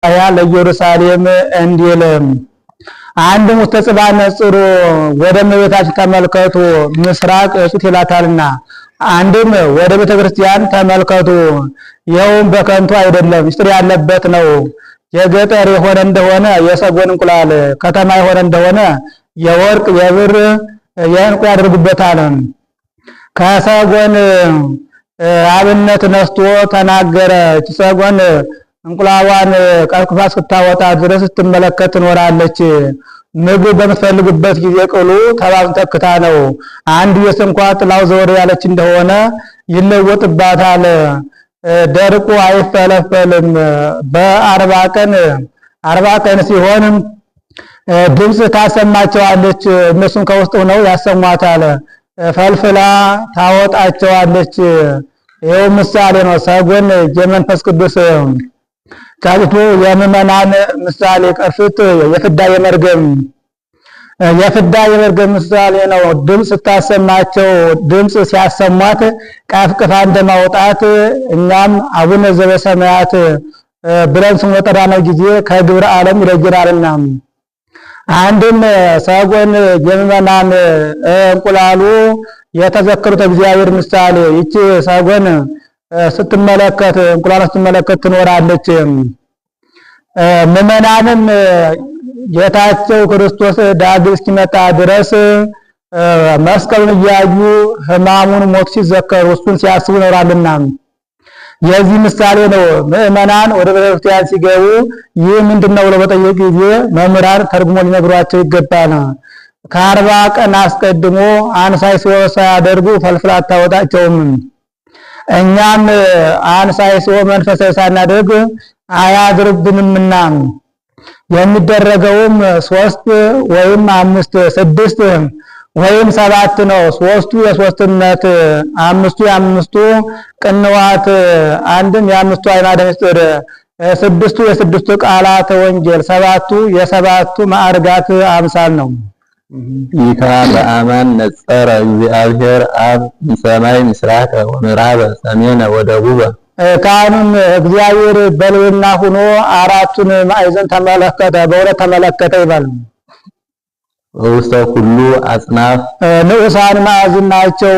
ያ ለኢየሩሳሌም እንዲል አንድ ሙተጽባ ነጽሩ ወደ እመቤታችን ተመልከቱ ምስራቅ እጹት ይላታልና፣ አንድም ወደ ቤተክርስቲያን ተመልከቱ ይኸውም በከንቱ አይደለም ምስጢር ያለበት ነው። የገጠር የሆነ እንደሆነ የሰጎን እንቁላል፣ ከተማ የሆነ እንደሆነ የወርቅ የብር የዕንቁ ያደርጉበታል። ከሰጎን አብነት ነስቶ ተናገረ። ሰጎን እንቁላሏን ቀርቅፋ እስክታወጣ ድረስ ስትመለከት ትኖራለች። ምግብ በምትፈልግበት ጊዜ ቅሉ ተባብን ተክታ ነው። አንድ የስንኳ ጥላው ዘወር ያለች እንደሆነ ይለወጥባታል። ደርቁ አይፈለፈልም። በ40 ቀን ሲሆን ድምፅ ታሰማቸዋለች። እነሱም ከውስጥ ሆነው ያሰሟታል። ፈልፍላ ታወጣቸዋለች። ይኸው ምሳሌ ነው። ሰጎን የመንፈስ ቅዱስ ጫጩቱ የምዕመናን ምሳሌ፣ ቅርፊት የፍዳ የመርገም ምሳሌ ነው። ድምፅ ስታሰማቸው ድምፅ ሲያሰሟት ቀፍቅፋ እንደማውጣት እኛም አቡነ ዘበሰማያት ብለን ስሙ በጠራነው ጊዜ ከግብረ ዓለም ይለየናልና። አንድም ሰጎን የምዕመናን እንቁላሉ የተዘከሩት እግዚአብሔር ምሳሌ ይቺ ሰጎን ስትመለከት እንቁላሏ ስትመለከት ትኖራለች። ምዕመናንም ጌታቸው ክርስቶስ ዳግም እስኪመጣ ድረስ መስቀሉን እያዩ ሕማሙን ሞት ሲዘከሩ እሱን ሲያስቡ ይኖራልና የዚህ ምሳሌ ነው። ምዕመናን ወደ ቤተክርስቲያን ሲገቡ ይህ ምንድነው ብለው በጠየቁ ጊዜ መምህራን ተርጉሞ ሊነግሯቸው ይገባል። ከ40 ቀን አስቀድሞ አንሳይሶ ሳያደርጉ ፈልፍላ አታወጣቸውም። እኛም አንሳይሶ መንፈሳዊ ሳናደርግ አያድርብንምና የሚደረገውም 3 ወይም 5 6 ወይም 7 ነው። 3ቱ የሶስትነት፣ 5ቱ የአምስቱ ቅንዋት፣ አንድም የአምስቱ አዕማደ ምስጢር፣ 6ቱ የስድስቱ ቃላተ ወንጌል፣ 7ቱ የሰባቱ ማዕርጋት አምሳል ነው። ይካ በአማን ነጸረ እግዚአብሔር አብ ሰማይ ምስራቅ ወምዕራብ ሰሜን ወደቡብ። ካህኑም እግዚአብሔር በልዑልና ሆኖ 4ቱን ማዕዘን ተመለከተ፣ በሁለት ተመለከተ ይባል። ውስተ ኩሉ አጽናፍ ንዑሳን ማዕዘን ናቸው።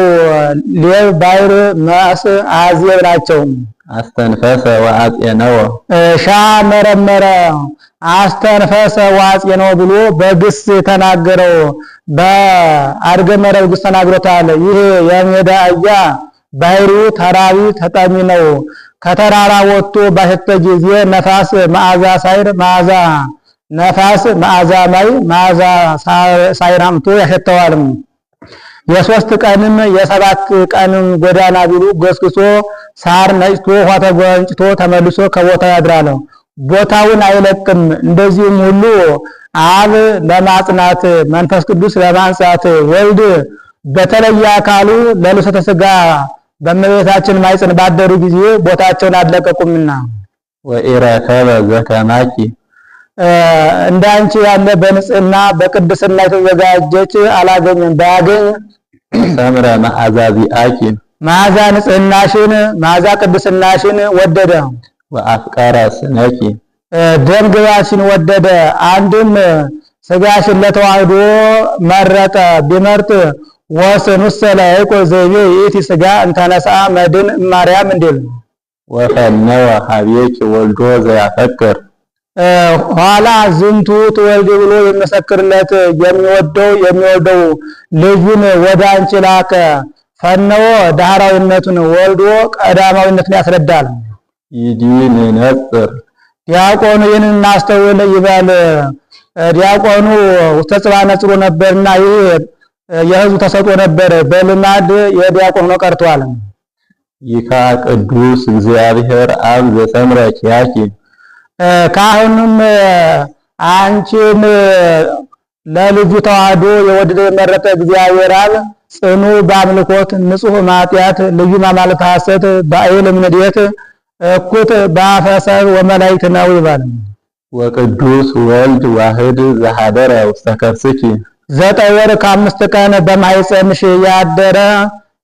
ሌብ ባሕር ማስ አዝየብ ናቸው። አስተንፈሰ ወአጽነወ ሻ መረመረ አስተንፈሰ ወአጽነወ ብሎ በግስ ተናገረው። በአድገመረ ግስ ተናግሮታል። ይህ የሜዳ አህያ ባሕሩ ተራቢ ተጠሚ ነው። ከተራራ ወጥቶ ባሸተ ጊዜ ነፋስ መዓዛ ሳይር መዓዛ ነፋስ መዓዛ ማይ መዓዛ ሳይራምቶ ያሸተዋል። የ3 ቀንም የ7 ቀንም ጎዳና ቢሉ ገስግሶ ሳር ነጭቶ ውሃ ተጎንጭቶ ተመልሶ ከቦታው ያድራል። ቦታውን አይለቅም። እንደዚሁም ሁሉ አብ ለማጽናት መንፈስ ቅዱስ ለማንጻት ወልድ በተለየ አካሉ ለልሰተ ሥጋ በእመቤታችን ማኅፀን ባደሩ ጊዜ ቦታቸውን አልለቀቁምና ወኢረከበ ዘከማኪ እንዳንቺ ያለ በንጽህና በቅድስና የተዘጋጀች አላገኘም። ባያገኝ ሰምረ መዓዛ ዚአኪ መዓዛ ንጽህናሽን መዓዛ ቅድስናሽን ወደደ። ወአፍቀረ ስነኪ ደም ግባትሽን ወደደ። አንድም ሥጋሽን ለተዋህዶ መረጠ። ቢመርጥ ወስን ውሰለ እቆ ዘይቤ ይእቲ ሥጋ እንተነሳ መድን ማርያም እንዲል ወፈነወ ሀቤኪ ወልዶ ዘያፈቅር ኋላ ዝንቱ ትወልድ ብሎ የሚመሰክርለት የሚወልደው ልጁን ወደ አንቺ ላከ። ፈነወ ዳህራዊነቱን ወልዶ ቀዳማዊነቱን ያስረዳል። ይዲን ነጽር ዲያቆኑ ይህንን እናስተውል ይበል። ዲያቆኑ ውስተ ጽባሕ ነጽሮ ነበርና ይህ የሕዝቡ ተሰጥኦ ነበር። በልማድ የዲያቆን ሆኖ ቀርቷል። ይካ ቅዱስ እግዚአብሔር አብ ዘሰምረ ኪያኪ ካህኑም አንቺን ለልጁ ተዋህዶ የወደደ የመረጠ እግዚአብሔር አብ ጽኑ በአምልኮት ንጹሕ ማጥያት ልዩ ማማለተ ሐሰት በአይል እምንዴት እኩት በአፈሰብ ወመላእክት ነው ይባል። ወቅዱስ ወልድ ዋህድ ዘሃደረ ውስተ ከርስኪ 9 ወር ከ5 ቀን በማኅፀንሽ ያደረ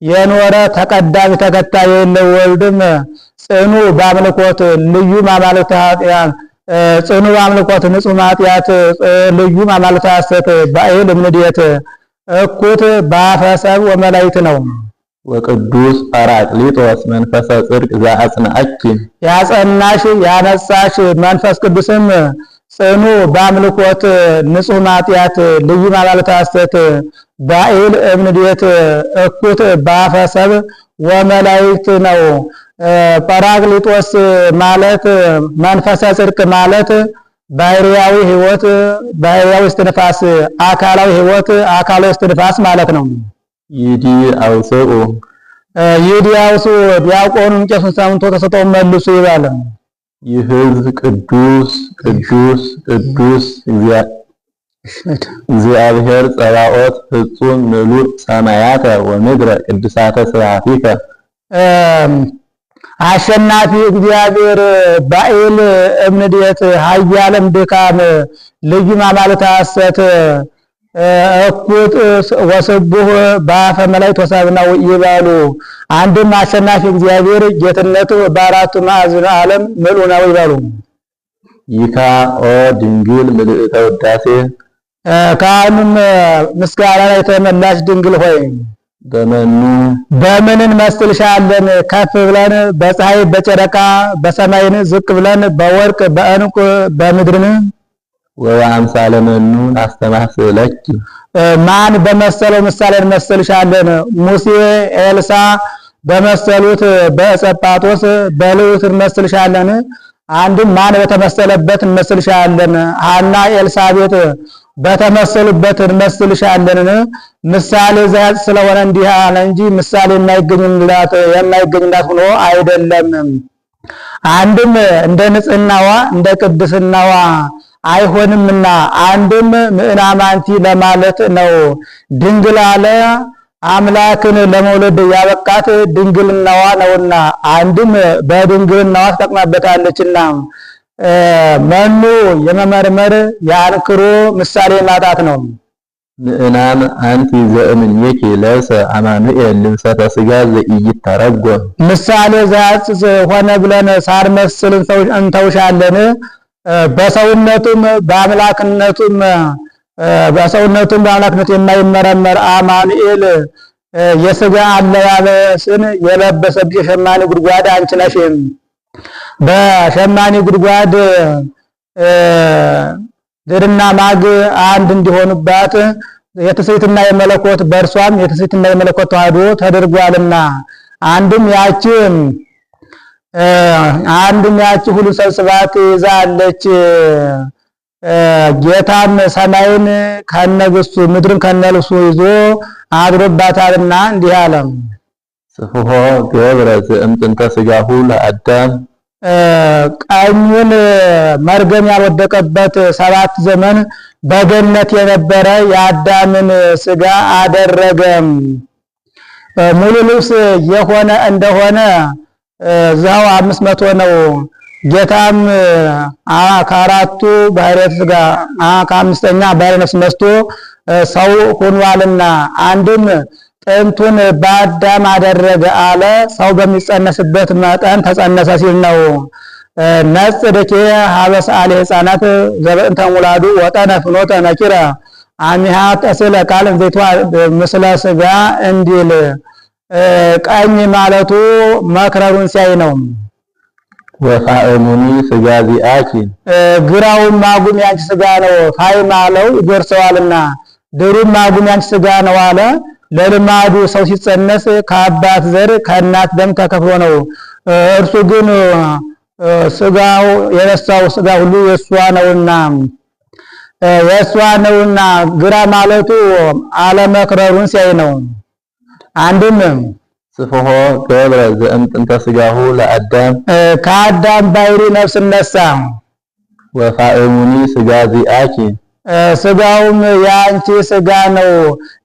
የኖረ ተቀዳሚ ተከታይ የለው ወልድም ጽኑ በአምልኮት ልዩ ማማለተ ጽኑ አምልኮት ንጹሕ ማጥያት ልዩ ማማልታ ሐሰት ባኤል እምንድየት እኩት በአፈሰብ ወመላይት ነው። ወቅዱስ ጳራቅሊጦስ መንፈሰ ጽድቅ ዘአጽንዐኪ ያጸናሽ ያነጻሽ መንፈስ ቅዱስም ጽኑ በአምልኮት ንጹሕ ማጥያት ልዩ ማማልታ ሐሰት ባኤል እምንድየት እኩት በአፈሰብ ወመላይት ነው። ጳራቅሊጦስ ማለት መንፈሰ ጽድቅ ማለት ባህርያዊ ሕይወት ባህርያዊ እስትንፋስ አካላዊ ሕይወት አካላዊ እስትንፋስ ማለት ነው። ይዲ አውስኡ ይዲ አውስኡ ዲያቆኑም ቄሱን ሰምቶ ተሰጠው መልሱ ይባል። ይህ ሕዝብ ቅዱስ ቅዱስ ቅዱስ እግዚአብሔር ጸባኦት ፍጹም ምሉእ ሰማያተ ወምድረ ቅዱሳተ ስብሐቲከ አሸናፊ እግዚአብሔር ባኤል እምንድየት ኃያለም ድካም ልዩ ማማልታ ሐሰት እኩት ወስቡህ በአፈ መላእክት ወሰብእናው ይባሉ። አንድም አሸናፊ እግዚአብሔር ጌትነቱ በአራቱ ማዕዘነ ዓለም ምሉእ ነው ይባሉ። ይካ ኦ ድንግል ምልዕተ ውዳሴ ካህኑም ምስጋና ላይ የተመላሽ ድንግል ሆይ በምን እንመስልሻለን? ከፍ ብለን በፀሐይ በጨረቃ በሰማይን ዝቅ ብለን በወርቅ በዕንቁ በምድርን ወአምሳለ መኑ አስተማስለኪ ማን በመሰለው ምሳሌ እንመስልሻለን? ሙሴ ኤልሳ በመሰሉት በጸጳጦስ በልዑት እንመስልሻለን? አንድም ማን በተመሰለበት እንመስልሻለን? ሐና ኤልሳቤጥ በተመሰሉበት እንመስልሻለን? ምሳሌ ዘያጽ ስለሆነ እንዲህ አለ እንጂ ምሳሌ የማይገኝላት ሆኖ አይደለም። አንድም እንደ ንጽህናዋ እንደ ቅድስናዋ አይሆንምና አንድም ምዕናማንቲ ለማለት ነው። ድንግል አለ አምላክን ለመውለድ ያበቃት ድንግልናዋ ነውና አንድም በድንግልናዋ ተጠቅማበታለችና መኑ የመመርመር የአንክሮ ምሳሌ ማጣት ነው። ምዕናን አንቲ ዘእምኔኪ ለብሰ አማኑኤል ልብሰተ ሥጋ ዘኢይተረጎም ምሳሌ ዘያጽ ሆነ ብለን ሳንመስል እንተውሻለን። በሰውነቱም በአምላክነቱም በአምላክነቱ የማይመረመር አማኑኤል የሥጋ አለባበስን የለበሰብሽ የሸማኔ ጉድጓድ አንቺ ነሽ። በሸማኔ ጉድጓድ ድርና ማግ አንድ እንዲሆኑባት የትስብእትና የመለኮት በእርሷም የትስብእትና የመለኮት ተዋህዶ ተደርጓልና አንድም ያቺ ሁሉ ሰብስባት ይዛለች። ጌታም ሰማይን ከነግሱ ምድርን ከነልብሱ ይዞ አድሮባታልና እንዲህ አለ። ስፍሖ ገብረ ዘእምጥንተ ሥጋሁ ለአዳም ቀኙን መርገም ያልወደቀበት 7 ዘመን በገነት የነበረ የአዳምን ሥጋ አደረገ። ሙሉ ልብስ የሆነ እንደሆነ ዛው 500 ነው። ጌታም ከአራቱ ባህርያተ ሥጋ ከአምስተኛ ባህርያተ ነፍስ ነስቶ ሰው ሆኗልና አንድም ጥንቱን በአዳም አደረገ አለ። ሰው በሚጸነስበት መጠን ተጸነሰ ሲል ነው። ነጽድኬ ሀበሰ አለ ሕፃናት ዘበእንተ ሙላዱ ወጠነ ፍኖተ ነኪረ አሚሃ ተስለ ቃል ዘይቷ ምስለ ሥጋ እንዲል ቀኝ ማለቱ መክረሩን ሲያይ ነው። ወፋእሙኒ ሥጋ ዚአኪ ግራውም ማጉም ያንቺ ሥጋ ነው። ፋይ ማለው ይጎርሰዋልና ድሩም ማጉም ያንቺ ሥጋ ነው አለ። ለልማዱ ሰው ሲጸነስ ከአባት ዘር ከእናት ደም ተከፍሎ ነው። እርሱ ግን ሥጋው የነሳው ሥጋ ሁሉ የሷ ነውና ግራ ማለቱ አለመክረሩን ሲያይ ነው። አንድም ስፍሖ ገብረ ዘእምጥንተ ሥጋሁ ለአዳም ከአዳም ባሕሪ ነፍስ ነሳ። ወፋእሙኒ ሥጋ ዚአኪ ሥጋውም የአንቺ ሥጋ ነው።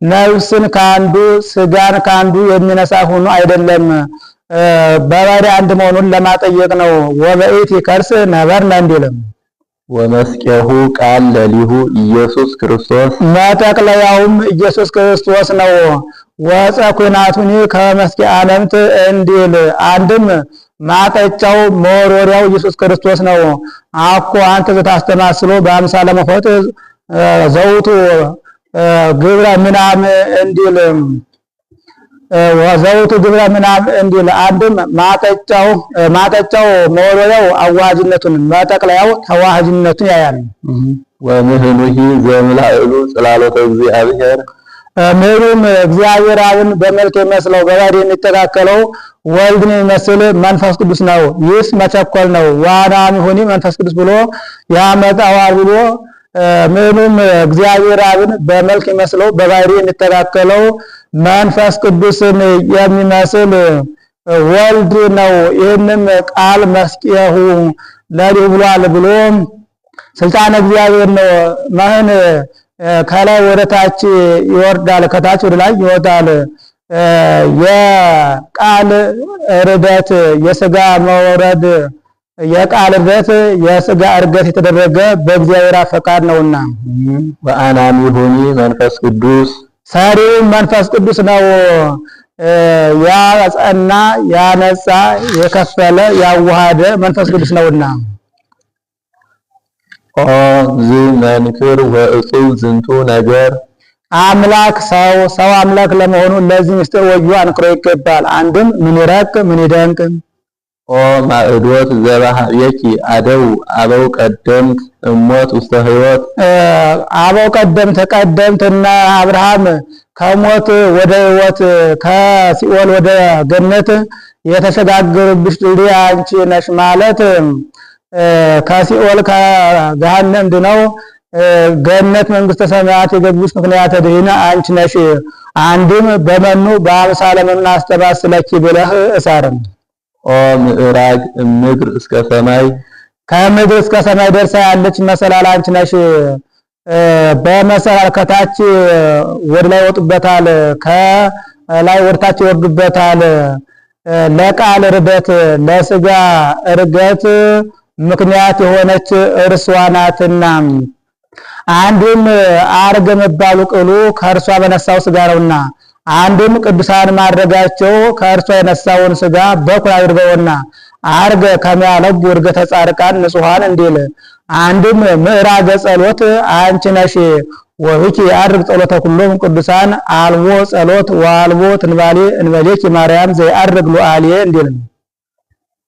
ነፍስን ካንዱ ሥጋን ካንዱ የሚነሳ ሆኖ አይደለም፣ በባሕሪ አንድ መሆኑን ለማጠየቅ ነው። ወበኢቲ ከርስ ነበርነ እንዲልም ወመስቀሁ ቃል ለሊሁ ኢየሱስ ክርስቶስ መጠቅለያውም ኢየሱስ ክርስቶስ ነው። ወፀኩናቱኒ ከመስቀ ዓለምት እንዲል አንድም ማጠጫው መወርወሪያው ኢየሱስ ክርስቶስ ነው። አኮ አንተ ዘታስተማስሎ በአምሳለ መሆት ዘውቱ ግብረ ምናም እንዲል ወዘውቱ ግብረ ምናም እንዲል አንድም ማጠጫው መወርወሪያው አዋሃጅነቱን መጠቅለያው ተዋሃጅነቱን ያያል። ወምህኑሂ ዘምላእሉ ጽላሎተ እግዚአብሔር ምሩም እግዚአብሔር አብን በመልክ የሚመስለው በባህሪ የሚተካከለው ወልድን የሚመስል መንፈስ ቅዱስ ነው። ይህስ መቸኮል ነው። ዋናም ይሁን መንፈስ ቅዱስ ብሎ ያመጣዋል ብሎ ምሩም እግዚአብሔር አብን በመልክ የሚመስለው በባህሪ የሚተካከለው መንፈስ ቅዱስን የሚመስል ወልድ ነው። ይህንም ቃል መስቀሁ ለሊሁ ብሏል ብሎ ስልጣን እግዚአብሔር ነው። ማህን ከላይ ወደ ታች ይወርዳል፣ ከታች ወደ ላይ ይወጣል። የቃል ርደት የሥጋ መውረድ የቃል ርደት የሥጋ እርገት የተደረገ በእግዚአብሔር ፈቃድ ነውና ወአናሚሁኒ መንፈስ ቅዱስ ሰሪው መንፈስ ቅዱስ ነው። ያጸና ያነጻ የከፈለ ያዋሃደ መንፈስ ቅዱስ ነውና ኦ ዝመንክር ወእጹብ ዝንቱ ነገር አምላክ ሰው አምላክ ለመሆኑ ለዚህ ምስጢር ወዮ አንክሮ ይገባል። አንድም ምን ይረቅ ምን ይደንቅ። ኦ ማዕዶት ዘባህየኪ አደው አበው ቀደምት እሞት ውስተ ሕይወት አበው ቀደምትና አብርሃም ከሞት ወደ ሕይወት ከሲኦል ወደ ገነት የተሸጋገሩብሽ ድልድይ አንቺ ነሽ ማለት ከሲኦል ከገሃነም ድነው ገነት መንግስተ ሰማያት የገቡሽ ምክንያት ድህነ አንቺ ነሽ። አንድም በመኑ በአምሳለ መኑ አስተባስለኪ ብለህ እሳርም ኦ ምዕራግ ምድር እስከ ሰማይ ከምድር እስከ ሰማይ ደርሳ ያለች መሰላል አንቺ ነሽ። በመሰላል ከታች ወደ ላይ ወጡበታል፣ ከላይ ወደታች ይወርዱበታል። ለቃል ርደት ለሥጋ እርገት ምክንያት የሆነች እርሷ ናትና አንድም አርገ መባሉ ቅሉ ከእርሷ በነሳው ሥጋ ነውና አንድም ቅዱሳን ማድረጋቸው ከእርሷ የነሳውን ሥጋ በኩር አድርገውና አርገ ከሚያለቡ እርገተ ጻድቃን ንጹሐን እንዲል አንድም ምዕራገ ጸሎት አንቺ ነሽ። ወብኪ አድርግ ጸሎተ ኩሎም ቅዱሳን አልቦ ጸሎት ወአልቦ ትንባሌ እንበሌኪ ማርያም ዘያርግ ሉዓሌ እንዲል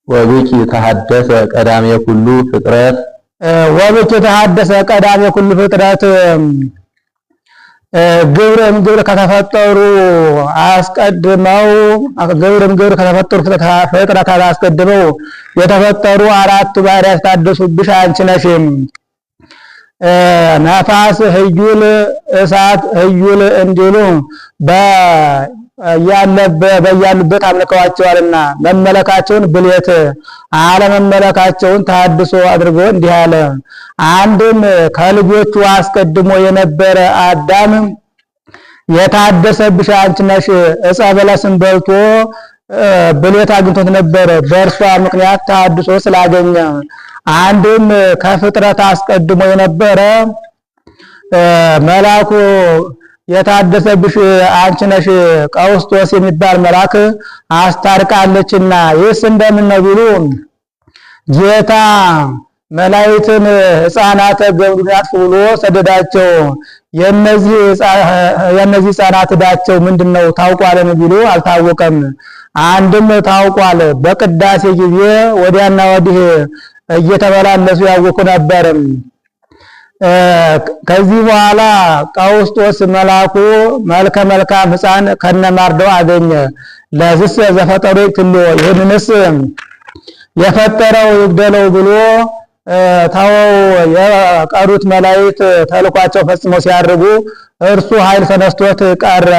ወብኪ ተሐደሰ ቀዳሜ ኩሉ ፍጥረት ወብኪ ተሐደሰ ቀዳሜ ኩሉ ፍጥረት ግብር ከተፈጠሩ አስቀድመው ግብር ከተፈጠሩ ፍጥረታት አስቀድመው የተፈጠሩ አራቱ ባህሪያት ታደሱብሽ አንቺ ነሽ። ነፋስ ህዩል እሳት ህዩል እንዲሉ በያሉበት አምልከዋቸዋልና መመለካቸውን ብሌት አለመመለካቸውን ታድሶ አድርጎ እንዲህ አለ። አንድም ከልጆቹ አስቀድሞ የነበረ አዳም የታደሰብሽ አንቺ ነሽ። ዕፀ በለስን በልቶ ብሌት አግኝቶት ነበር፣ በእርሷ ምክንያት ታድሶ ስላገኘ። አንድም ከፍጥረት አስቀድሞ የነበረ መልአኩ የታደሰብሽ አንቺ ነሽ። ቀውስጦስ የሚባል መልአክ አስታርቃለችና ይህስ እንደምን ነው ቢሉ ጌታ መላእክትን ሕፃናተ ገምዱን ያጥፉ ብሎ ሰደዳቸው። የነዚህ ሕፃናት ዕዳቸው ምንድነው ታውቋልን ቢሉ አልታወቀም። አንድም ታውቋል፣ በቅዳሴ ጊዜ ወዲያና ወዲህ እየተበላለሱ ያወቁ ነበር። ከዚህ በኋላ ቀውስጦስ መልአኩ መልከ መልካም ሕፃን ከነማርደው አገኘ። ለዝስ ዘፈጠሩ ይክሎ ይህንንስ የፈጠረው ይግደለው ብሎ ታወው የቀሩት መላእክት ተልኳቸው ፈጽመው ሲያርጉ እርሱ ኃይል ተነስቶት ቀረ።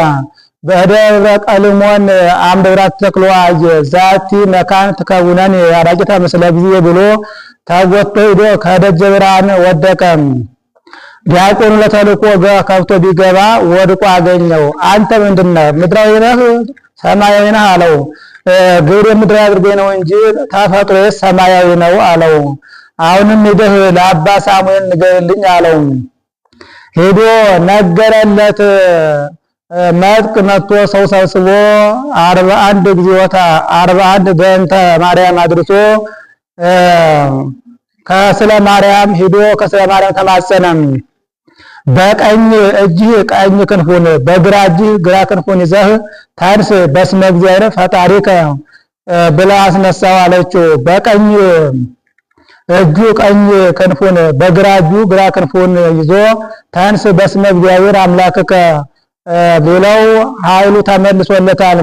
በደብረ ቀልሞን አምደ ብራት ተክሎ አየ። ዛቲ መካን ትከውነን ያራቂታ ምስለ ጊዜ ብሎ ታጎቶ ሄዶ ከደጀ ብርሃን ወደቀ። ዲያቆኑ ለተልኮ ከብቶ ቢገባ ወድቆ አገኘው። አንተ ምንድነህ? ምድራዊ ነህ ሰማያዊ ነህ አለው። ግብር ምድራዊ አድርገኝ ነው እንጂ ተፈጥሮ ሰማያዊ ነው አለው። አሁንም ሄደህ ለአባ ሳሙኤል ንገርልኝ አለው። ሄዶ ነገረለት። መጥቅ መጥቶ ሰው ሰብስቦ 41 ጊዜወታ 41 በእንተ ማርያም አድርሶ ከስለ ማርያም ሂዶ ከስለ ማርያም ተማጸነም። በቀኝ እጅህ ቀኝ ክንፉን በግራ እጅህ ግራ ክንፉን ይዘህ ታንስ በስመ እግዚአብሔር ፈጣሪከ ብላ አስነሳው አለችው። በቀኝ እጁ ቀኝ ክንፉን በግራ እጁ ግራ ክንፉን ይዞ ታንስ በስመ እግዚአብሔር አምላክከ ብለው ኃይሉ ተመልሶለታል።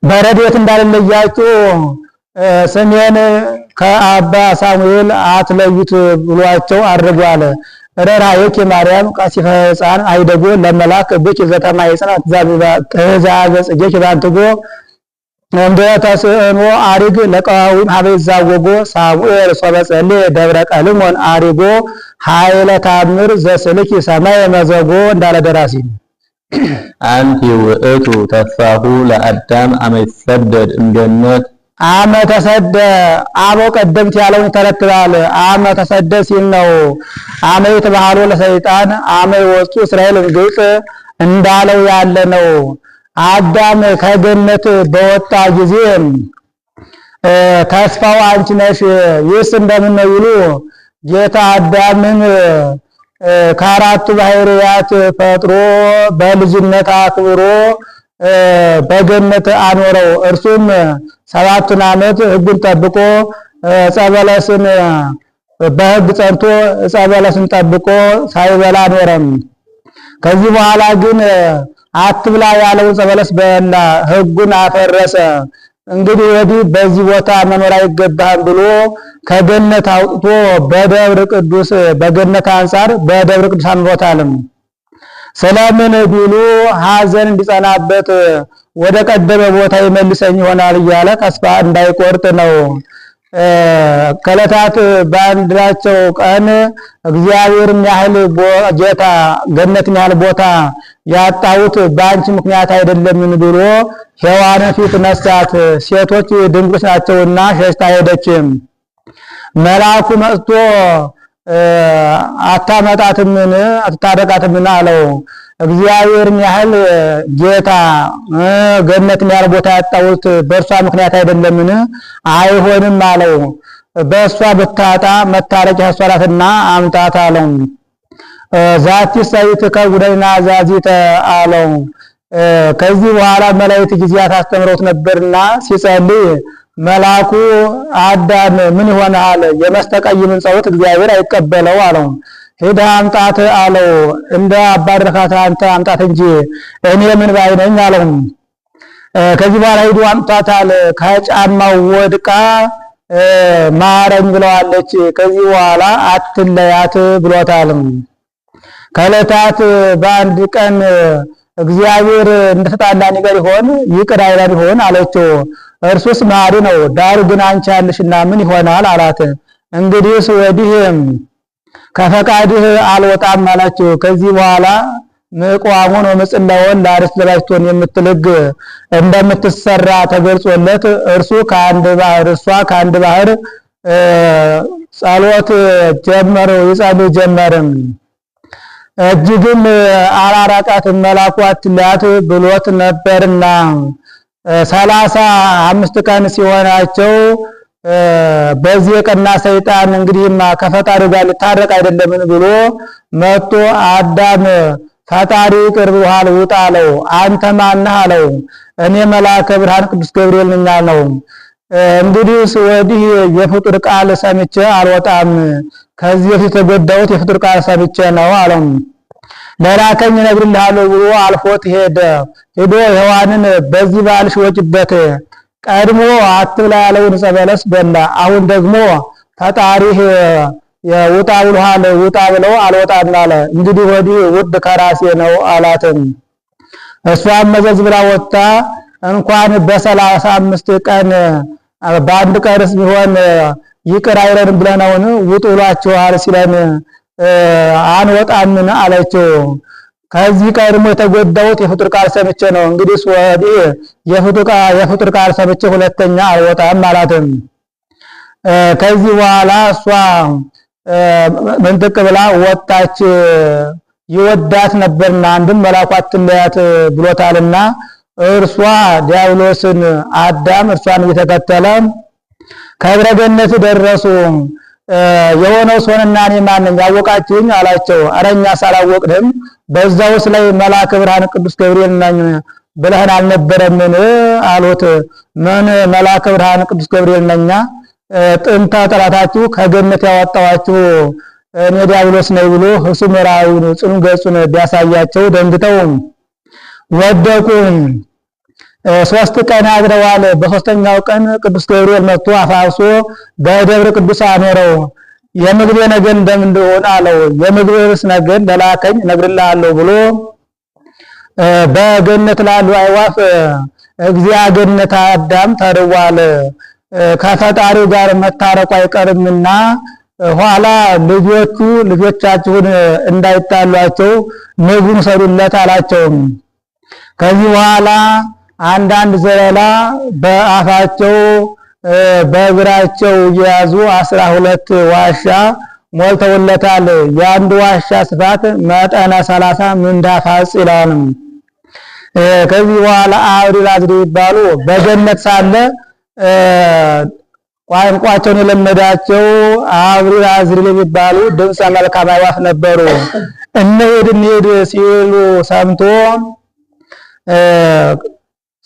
በረድኤት እንዳልለያችሁ ስሜን ከአባ ሳሙኤል አትለዩት ብሏቸው አድርጓል። ርኅራኄኪ ማርያም ቀሲፈ ሕፃን አይደጎ ለመላክ ብኪ ዘተማኅፀነ ትእዛዘ ጽጌኪ ባንትጎ እንደ ተስዕኖ አሪግ ለቀዋዊም ሀበ ይዛወጎ ሳሙኤል ሶበ ጸልየ ደብረ ቀልሞን አሪጎ ኃይለ ታምር ዘስልኪ ሰማይ መዘጎ እንዳለ ደራሲ አንቲ ውእቱ ተስፋሁ ለአዳም አመ ይሰደድ እምገነት አመ ተሰደ አበው ቀደምት ያለውን ተረትባል። አመ ተሰደ ሲል ነው። አመ የተባህሎ ለሰይጣን አመ ወጡ እስራኤል ግብጽ እንዳለው ያለ ነው። አዳም ከገነት በወጣ ጊዜ ተስፋው አንቺ ነሽ። ይህስ እንደምን ነው ይሉ ጌታ አዳምን ከአራቱ ባህርያት ፈጥሮ በልጅነት አክብሮ በገነት አኖረው። እርሱም 7 ዓመት ሕጉን ጠብቆ ጸበለስን በሕግ ጸንቶ ጸበለስን ጠብቆ ሳይበላ ኖረም። ከዚህ በኋላ ግን አትብላ ያለውን ጸበለስ በላ፣ ሕጉን አፈረሰ። እንግዲህ ወዲህ በዚህ ቦታ መኖር አይገባህም ብሎ ከገነት አውጥቶ በደብረ ቅዱስ በገነት አንጻር በደብረ ቅዱስ አኑሮታልም። ስለምን ቢሉ ሐዘን እንዲጸናበት ወደ ቀደመ ቦታ ይመልሰኝ ይሆናል እያለ ተስፋ እንዳይቆርጥ ነው። ከዕለታት በአንዳቸው ቀን እግዚአብሔርን ያህል ጌታ ገነትን ያህል ቦታ ያጣሁት በአንቺ ምክንያት አይደለምን ብሎ ሔዋንን ፊት ነሳት። ሴቶች ድንግሎች ናቸውና ሸሽታ ሄደችም። መልአኩ መጥቶ አታመጣትምን አትታረቃትምን አለው። እግዚአብሔርን ያህል ጌታ ገነትን ያህል ቦታ ያጣሁት በእርሷ ምክንያት አይደለምን? አይሆንም አለው። በእሷ ብታጣ መታረቂያ እሷ ናትና አምጣት አለው። ዛቲ ሰይት ከጉደና ዛዚተ አለው። ከዚህ በኋላ መላእክት ጊዜያት አስተምረውት ነበርና ሲጸልይ መልአኩ አዳም ምን ይሆናል? የመስተቀይምን ጸሎት እግዚአብሔር አይቀበለው አለው። ሄዳ አምጣት አለው። እንደ አባረካት አንተ አምጣት እንጂ እኔ ምን ባይነኝ አለው። ከዚህ በኋላ ሄዱ አምጣት አለ። ከጫማው ወድቃ ማረኝ ብለዋለች። ከዚህ በኋላ አትለያት ብሎታል። ከዕለታት በአንድ ቀን እግዚአብሔር እንደተጣላን ይቅር አይለን ይሆን አለችው። እርሱስ መሐሪ ነው፣ ዳሩ ግን አንቺ ያለሽና ምን ይሆናል አላት። እንግዲህስ ወዲህ ከፈቃድህ አልወጣም አላቸው። ከዚህ በኋላ ምቋሙን ወምጽላውን ለአርስት ለባይቶን የምትልግ እንደምትሰራ ተገልጾለት እርሱ ከአንድ ባህር እሷ ከአንድ ባህር ጸሎት ጀመሩ ይጸልይ ጀመርም። እጅግም አላራቃትም መልአኩ አትለያት ብሎት ነበርና 35 ቀን ሲሆናቸው በዚህ የቀና ሰይጣን እንግዲህማ ከፈጣሪ ጋር ሊታረቅ አይደለምን ብሎ መጥቶ አዳም ፈጣሪ ቅርብ ውሃል ውጣ አለው። አንተ ማነህ አለው። እኔ መልአከ ብርሃን ቅዱስ ገብርኤል ነኝ አለው። እንግዲህ ወዲህ የፍጡር ቃል ሰምቼ አልወጣም፣ ከዚህ በፊት የተጎዳሁት የፍጡር ቃል ሰምቼ ነው አለው። ለላከኝ እነግርልሃለሁ ብሎ አልፎት ሄደ። ሄዶ ሔዋንን በዚህ ባልሽ ወጭበት ቀድሞ አትብላ ያለውን ዕፀ በለስ በላ። አሁን ደግሞ ፈጣሪህ የውጣ ብሎሃል ውጣ ብለው አልወጣም አለ። እንግዲህ ወዲህ ውድ ከራሴ ነው አላትም። እሷም መዘዝ ብላ ወጣ። እንኳን በ35 ቀን በአንድ ቀንስ ቢሆን ይቅር አይለንም ብለናውን ውጡ ብሏቸዋል ሲለን አንወጣምን አለችው። ከዚህ ቀድሞ የተጎዳሁት የፍጡር ቃል ሰምቼ ነው። እንግዲህ ወዲህ የፍጡር ቃል ሰምቼ ሁለተኛ አልወጣም አላትም። ከዚህ በኋላ እሷ ምንጥቅ ብላ ወጣች። ይወዳት ነበርና አንድም መልአኩ አትለያት ብሎታልና እርሷ ዲያብሎስን አዳም እርሷን እየተከተለ ከዕብረ ገነት ደረሱ። የሆነው ሶንና እኔ ማን ነኝ ያወቃችሁኝ አላቸው። ኧረ እኛስ አላወቅንም፣ በዛውስ ላይ መልአከ ብርሃን ቅዱስ ገብርኤል ነኝ ብለህን አልነበረምን አሉት። ምን መልአከ ብርሃን ቅዱስ ገብርኤል ነኛ? ጥንተ ጠላታችሁ ከገነት ያወጣዋችሁ እኔ ዲያብሎስ ነኝ ብሎ እሱ ምራዩን ጽኑ ገጹን ቢያሳያቸው ደንግጠው ወደቁ። 3 ቀን አድረዋል። በሶስተኛው ቀን ቅዱስ ገብርኤል መጥቶ አፋፍሶ በደብረ ቅዱስ አኖረው። የምግቤ ነገር እንደምን እንደሆነ አለው። የምግብስ ነገር ለላከኝ እነግርልሃለሁ ብሎ በገነት ላሉ አይዋፍ እግዚአ ገነት አዳም ተርቧል። ከፈጣሪው ጋር መታረቁ አይቀርምና ኋላ ልጆቻችሁን እንዳይጣሏቸው ምግቡን ሰሩለት አላቸው። ከዚህ በኋላ አንዳንድ ዘለላ በአፋቸው በእግራቸው እየያዙ 12 ዋሻ ሞልተውለታል። የአንድ ዋሻ ስፋት መጠነ 30 ምንዳፍ ይላል። ከዚህ በኋላ አብሪል አዝሪል ይባሉ በገነት ሳለ ቋንቋቸውን የለመዳቸው አብሪል አዝሪል የሚባሉ ድምፀ መልካም አዕዋፍ ነበሩ። እንሂድ ሲሉ ሰምቶ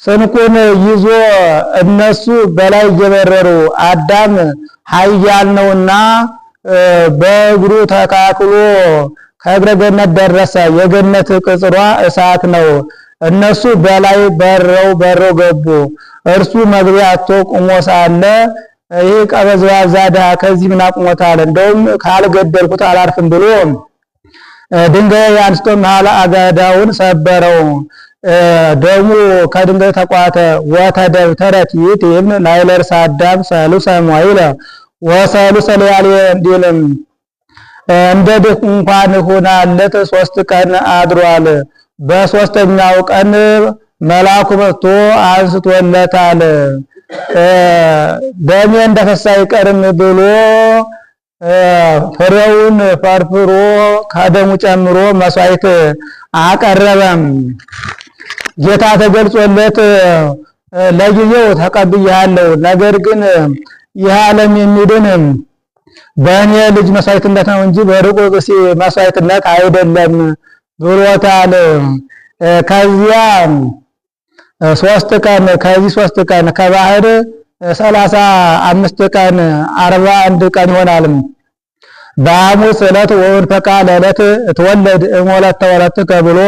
ስንቁን ይዞ እነሱ በላይ እየበረሩ አዳም ኃያል ነውና በእግሩ ተካክሎ ከእግረ ገነት ደረሰ። የገነት ቅጽሯ እሳት ነው። እነሱ በላይ በረው ገቡ። እርሱ መግቢያቶ ቁሞ ሳለ ይህ ቀበዝባዛ ድሃ ከዚህ ምን አቁሞታል? እንደውም ካልገደልኩት አላርፍም ብሎ ድንጋይ አንስቶ መሐላ አጋዳውን ሰበረው። ደሙ ከድንጋይ ተቋተ። ወተደብተረት ይእቲም ላይለርስ አዳም ሰሉሰ መዋዕለ ወሰሉሰ ሌሊት እንዲልም እንደ ድንኳን ሆናለት 3 ቀን አድሯል። በሶስተኛው ቀን መልአኩ መጥቶ አንስቶለታል። ደሜ እንደፈሳ አይቀርም ብሎ ፍሬውን ፈርፍሮ ከደሙ ጨምሮ መስዋዕት አቀረበም። ጌታ ተገልጾለት ለጊዜው ተቀብያለሁ፣ ነገር ግን ይህ ዓለም የሚድን በእኔ ልጅ መስዋዕትነት ነው እንጂ በርቁቅ መስዋዕትነት አይደለም ብሎታል። ከዚያ 3 ቀን ከዚህ 3 ቀን ከባህር 35 ቀን 41 ቀን ይሆናል። በሐሙስ ዕለት ወወንፈቃ ለዕለት ትወለድ እሞለተ ወለትከ ብሎ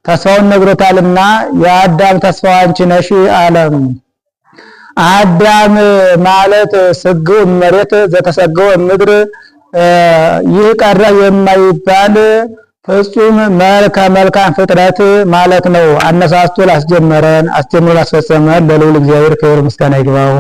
ተስፋውን ነግሮታልና የአዳም ተስፋው አንቺ ነሽ አለም። አዳም ማለት ስግው መሬት ዘተሰገው ምድር ይህ ቀረ የማይባል ፍጹም መልካም ፍጥረት ማለት ነው። አነሳስቶ ላስጀመረን አስጀምሮ ላስፈጸመን ለልዑል እግዚአብሔር ክብር ምስጋና ይግባው።